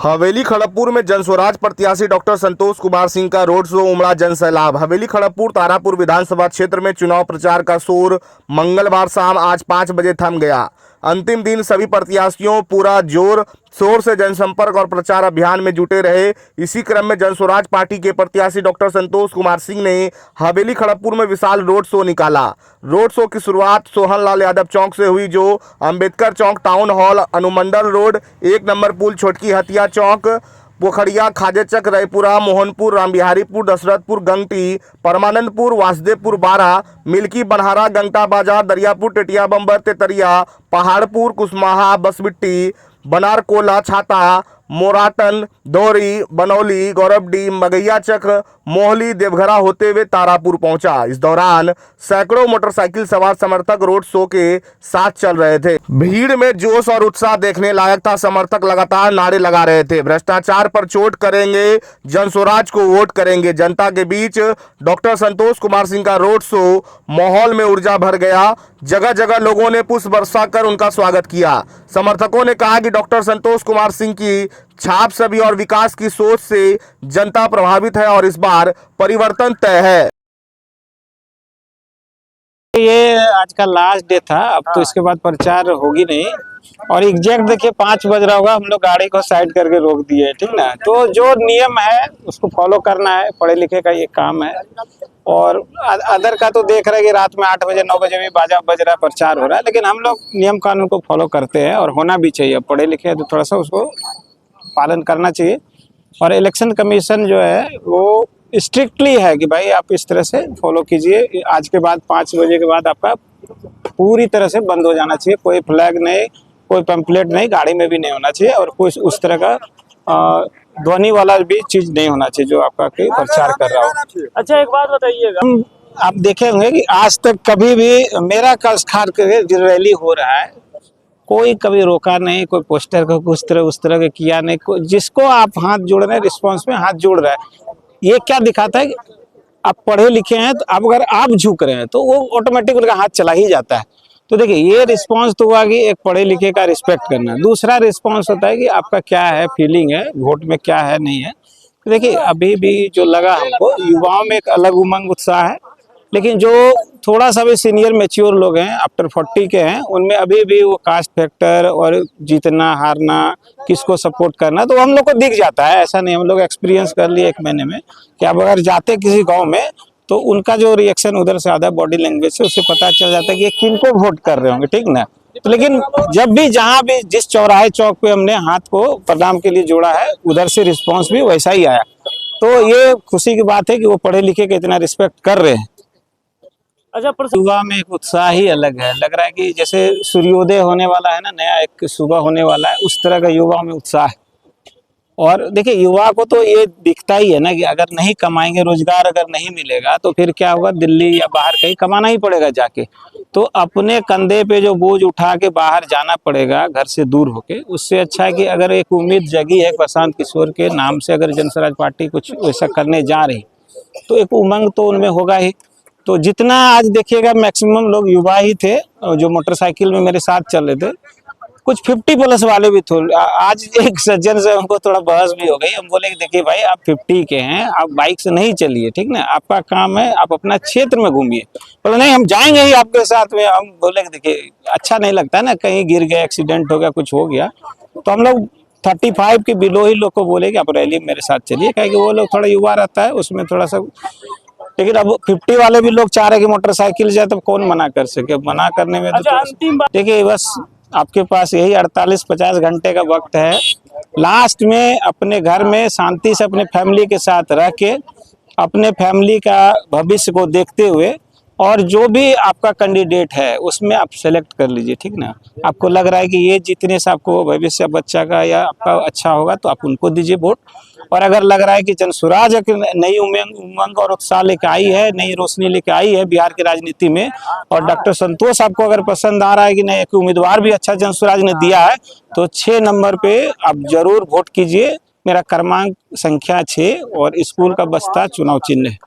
हवेली खड़गपुर में जनस्वराज प्रत्याशी डॉक्टर संतोष कुमार सिंह का रोड शो, उमड़ा जनसैलाब। हवेली खड़गपुर तारापुर विधानसभा क्षेत्र में चुनाव प्रचार का शोर मंगलवार शाम आज 5 बजे थम गया। अंतिम दिन सभी प्रत्याशियों पूरा जोर शोर से जनसंपर्क और प्रचार अभियान में जुटे रहे। इसी क्रम में जनस्वराज पार्टी के प्रत्याशी डॉक्टर संतोष कुमार सिंह ने हवेली खड़गपुर में विशाल रोड शो निकाला। रोड शो की शुरुआत सोहन लाल यादव चौक से हुई, जो अंबेडकर चौक, टाउन हॉल, अनुमंडल रोड, 1 नंबर पुल, छोटकी हथिया चौक, पोखरिया, खाजेचक, रायपुरा, मोहनपुर, रामबिहारीपुर, दशरथपुर, गंगटी, परमानंदपुर, वासुदेवपुर, बारा, मिल्की, बनहारा, गंगटा बाजार, दरियापुर, टेटिया बम्बर, तेतरिया, पहाड़पुर, कुसमाहा, बसबिट्टी, बनारकोला, छाता, मोराटन, दौरी, बनौली, गौरवडी, मगैया चक, मोहली, देवघरा होते हुए तारापुर पहुंचा। इस दौरान सैकड़ों मोटरसाइकिल सवार समर्थक रोड शो के साथ चल रहे थे। भीड़ में जोश और उत्साह देखने लायक था। समर्थक लगातार नारे लगा रहे थे, भ्रष्टाचार पर चोट करेंगे, जनस्वराज को वोट करेंगे। जनता के बीच डॉक्टर संतोष कुमार सिंह का रोड शो माहौल में ऊर्जा भर गया। जगह जगह लोगों ने पुष्प बरसा कर उनका स्वागत किया। समर्थकों ने कहा कि डॉक्टर संतोष कुमार सिंह की छाप सभी और विकास की सोच से जनता प्रभावित है और इस बार परिवर्तन तय है। ये आज का लास्ट डे था, अब तो इसके बाद प्रचार होगी नहीं। और एग्जैक्ट देखिए 5 बज रहा होगा, हम लोग गाड़ी को साइड करके रोक दिए, ठीक ना। तो जो नियम है उसको फॉलो करना है, पढ़े लिखे का ये काम है। और अदर का तो देख रहे हैं कि रात में 8 बजे 9 बजे भी बाजा बज रहा है, प्रचार हो रहा है, लेकिन हम लोग नियम कानून को फॉलो करते हैं और होना भी चाहिए। पढ़े लिखे हैं तो थोड़ा सा उसको पालन करना चाहिए। और इलेक्शन कमीशन जो है वो स्ट्रिक्टली है कि भाई आप इस तरह से फॉलो कीजिए। आज के बाद 5 बजे के बाद आपका पूरी तरह से बंद हो जाना चाहिए। कोई फ्लैग नहीं, कोई पैम्पलेट नहीं, गाड़ी में भी नहीं होना चाहिए और कोई उस तरह का ध्वनि वाला भी चीज नहीं होना चाहिए जो आपका प्रचार कर रहा हो। अच्छा, एक बात बताइएगा, आप देखे होंगे कि आज तक कभी भी मेरा खास करके रैली हो रहा है, कोई कभी रोका नहीं, कोई पोस्टर को उस तरह के किया नहीं। जिसको आप हाथ जोड़ रहे हैं, रिस्पॉन्स में हाथ जोड़ रहा है, ये क्या दिखाता है कि आप पढ़े लिखे हैं। तो अब अगर आप झुक रहे हैं तो वो ऑटोमेटिक उनका हाथ चला ही जाता है। तो देखिए ये रिस्पांस तो हुआ कि एक पढ़े लिखे का रिस्पेक्ट करना। दूसरा रिस्पांस होता है कि आपका क्या है फीलिंग है, वोट में क्या है नहीं है। तो देखिए अभी भी जो लगा हमको, युवाओं में एक अलग उमंग उत्साह है, लेकिन जो थोड़ा सा भी सीनियर मैच्योर लोग हैं, आफ्टर 40 के हैं, उनमें अभी भी वो कास्ट फैक्टर और जीतना हारना, किसको सपोर्ट करना, तो हम लोग को दिख जाता है। ऐसा नहीं, हम लोग एक्सपीरियंस कर लिए 1 महीने में कि अब अगर जाते किसी गांव में तो उनका जो रिएक्शन उधर से आता है बॉडी लैंग्वेज से, उससे पता चल जाता है कि ये किनको वोट कर रहे होंगे, ठीक ना। तो लेकिन जब भी जहाँ भी जिस चौराहे चौक पे हमने हाथ को प्रणाम के लिए जोड़ा है, उधर से रिस्पॉन्स भी वैसा ही आया। तो ये खुशी की बात है कि वो पढ़े लिखे के इतना रिस्पेक्ट कर रहे हैं। अच्छा, सुबह में एक उत्साह ही अलग है। लग रहा है कि जैसे सूर्योदय होने वाला है ना, नया एक सुबह होने वाला है, उस तरह का युवाओं में उत्साह है। और देखिए युवा को तो ये दिखता ही है ना कि अगर नहीं कमाएंगे, रोजगार अगर नहीं मिलेगा तो फिर क्या होगा, दिल्ली या बाहर कहीं कमाना ही पड़ेगा जाके। तो अपने कंधे पे जो बोझ उठा के बाहर जाना पड़ेगा घर से दूर होके, उससे अच्छा है कि अगर एक उम्मीद जगी है प्रशांत किशोर के नाम से, अगर जनस्वराज पार्टी कुछ वैसा करने जा रही तो एक उमंग तो उनमें होगा ही। तो जितना आज देखिएगा मैक्सिमम लोग युवा ही थे जो मोटरसाइकिल में मेरे साथ चल रहे थे। कुछ 50+ वाले भी थे। आज एक सज्जन से हमको थोड़ा बहस भी हो गई। हम बोले कि देखिए भाई, आप 50 के हैं, आप बाइक से नहीं चलिए, ठीक ना, आपका काम है आप अपना क्षेत्र में घूमिए। बोले नहीं, हम जाएंगे ही आपके साथ में। हम बोले कि देखिए अच्छा नहीं लगता ना, कहीं गिर गया, एक्सीडेंट हो गया, कुछ हो गया। तो हम लोग 35 के बिलो ही लोग को बोले कि आप रैली में मेरे साथ चलिए, क्योंकि वो लोग थोड़ा युवा रहता है उसमें थोड़ा सा। लेकिन अब 50 वाले भी लोग चाह रहे कि मोटरसाइकिल जाए, तो कौन मना कर सके। मना करने में अच्छा, अंतिम बात देखिए, बस आपके पास यही 48-50 घंटे का वक्त है। लास्ट में अपने घर में शांति से अपने फैमिली के साथ रह के, अपने फैमिली का भविष्य को देखते हुए, और जो भी आपका कैंडिडेट है उसमें आप सेलेक्ट कर लीजिए, ठीक ना। आपको लग रहा है कि ये जितने से आपको भविष्य बच्चा का या आपका अच्छा होगा तो आप उनको दीजिए वोट। और अगर लग रहा है कि जनस्वराज एक नई उमंग और उत्साह लेके आई है, नई रोशनी लेके आई है बिहार की राजनीति में, और डॉक्टर संतोष आपको अगर पसंद आ रहा है कि नहीं, एक उम्मीदवार भी अच्छा जनस्वराज ने दिया है, तो 6 नंबर पे आप जरूर वोट कीजिए। मेरा क्रमांक संख्या 6 और स्कूल का बस्ता चुनाव चिन्ह है।